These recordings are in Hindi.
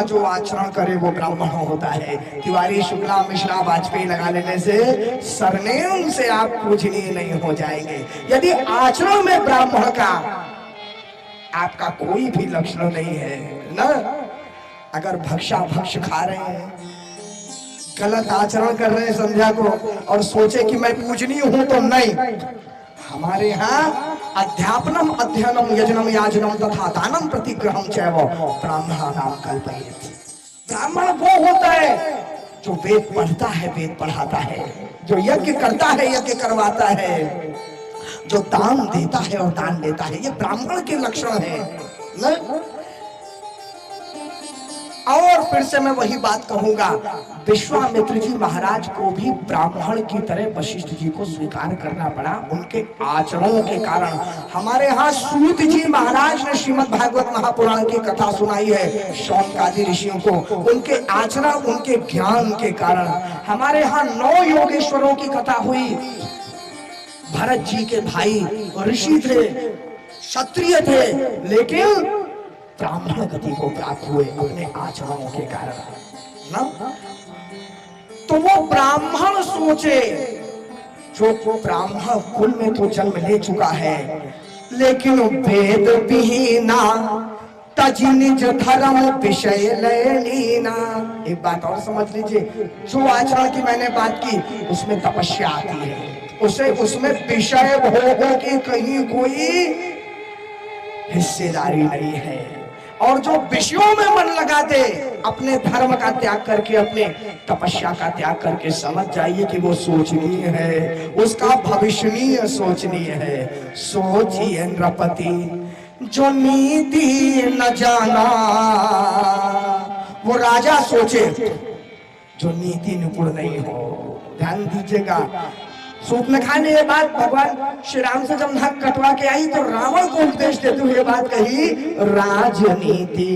का जो आचरण करे वो ब्राह्मण होता है। तिवारी, शुक्ला, मिश्रा, वाजपेयी लगा लेने से सरनेम से आप पूजनीय नहीं हो जाएंगे। यदि आचरण में ब्राह्मण का आपका कोई भी लक्षण नहीं है ना, अगर भक्षा भक्ष खा रहे हैं, गलत आचरण कर रहे हैं संध्या को, और सोचे कि मैं पूजनीय हूं, तो नहीं। हमारे यहाँ अध्यापनम अध्ययनम यजनम याजनम तथा दानम प्रतिग्रहम चैव ब्राह्मणानाम कल्पयेत्। ब्राह्मण वो होता है जो वेद पढ़ता है, वेद पढ़ाता है, जो यज्ञ करता है, यज्ञ करवाता है, जो दान देता है और दान लेता है। ये ब्राह्मण के लक्षण है न? और फिर से मैं वही बात कहूंगा, विश्वामित्र जी महाराज को भी ब्राह्मण की तरह वशिष्ठ जी को स्वीकार करना पड़ा उनके आचरणों के कारण। हमारे यहाँ सूत जी महाराज ने श्रीमद् भागवत महापुराण की कथा सुनाई है शौनकादि ऋषियों को, उनके आचरण, उनके ज्ञान के कारण। हमारे यहाँ 9 योगेश्वरों की कथा हुई। भरत जी के भाई ऋषि थे, क्षत्रिय थे, लेकिन ब्राह्मण गति को प्राप्त हुए अपने आचरणों के कारण ना। तो वो ब्राह्मण सोचे, जो ब्राह्मण कुल में तो जन्म ले चुका है, लेकिन वेद विहीना तज निज धर्म विषय लेना। एक बात और समझ लीजिए, जो आचरण की मैंने बात की उसमें तपस्या आती है, उसमें विषय भोगों की कहीं कोई हिस्सेदारी नहीं है। और जो विषयों में मन लगाते, अपने धर्म का त्याग करके, अपने तपस्या का त्याग करके, समझ जाइए कि वो सोचनीय है, उसका भविष्यनीय सोचनीय है। सोचिए नृपति जो नीति न जाना, वो राजा सोचे जो नीति निपुण नहीं हो। ध्यान दीजिएगा, सूर्पनखा ने ये बात भगवान श्री राम से जब नाक कटवा के आई तो रावण को उपदेश देते हुए ये बात कही, राजनीति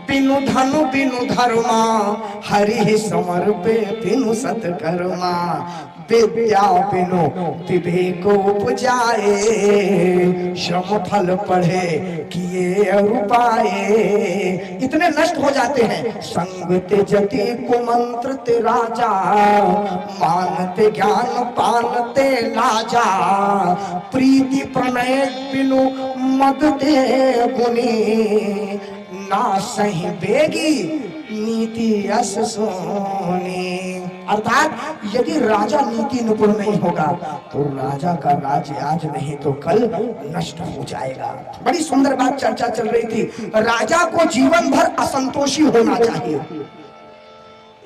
बिनु धनु बिनु धर्मा, हरि समर्पे बिनु सत्कर्मा, विद्या बिनु विवेक उपजाए, श्रम फल पढ़े किए उपाये। इतने नष्ट हो जाते हैं। संग त्यजति कुमंत्र ते राजा, मानते ज्ञान पानते लाजा, प्रीति प्रणय बिनु मद दे गुनी, ना सही बेगी नीति अस सोनी। अर्थात यदि राजा नीति निपुण नहीं होगा तो राजा का राज्य आज नहीं तो कल नष्ट हो जाएगा। बड़ी सुंदर बात चर्चा चल रही थी, राजा को जीवन भर असंतोषी होना चाहिए।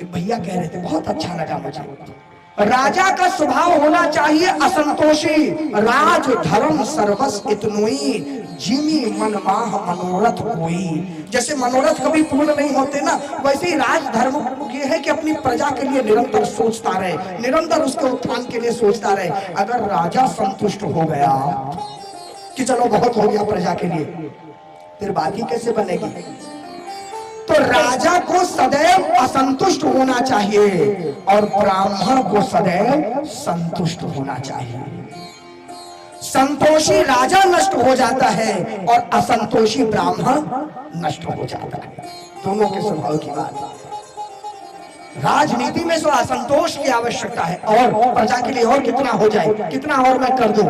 एक भैया कह रहे थे, बहुत अच्छा लगा मुझे, राजा का स्वभाव होना चाहिए असंतोषी। राज धर्म सर्वस इतनोई, जिमी मन माह मनोरथ कोई। जैसे मनोरथ कभी पूर्ण नहीं होते ना, वैसे ही राज धर्म ये है कि अपनी प्रजा के लिए निरंतर सोचता रहे, निरंतर उसके उत्थान के लिए सोचता रहे। अगर राजा संतुष्ट हो गया कि चलो बहुत हो गया प्रजा के लिए, फिर बात ही कैसे बनेगी? तो राजा को सदैव असंतुष्ट होना चाहिए और ब्राह्मण को सदैव संतुष्ट होना चाहिए। संतोषी राजा नष्ट हो जाता है और असंतोषी ब्राह्मण नष्ट हो जाता है। दोनों के स्वभाव की बात। राजनीति में तो असंतोष की आवश्यकता है, और प्रजा के लिए और कितना हो जाए, कितना और मैं कर दूं।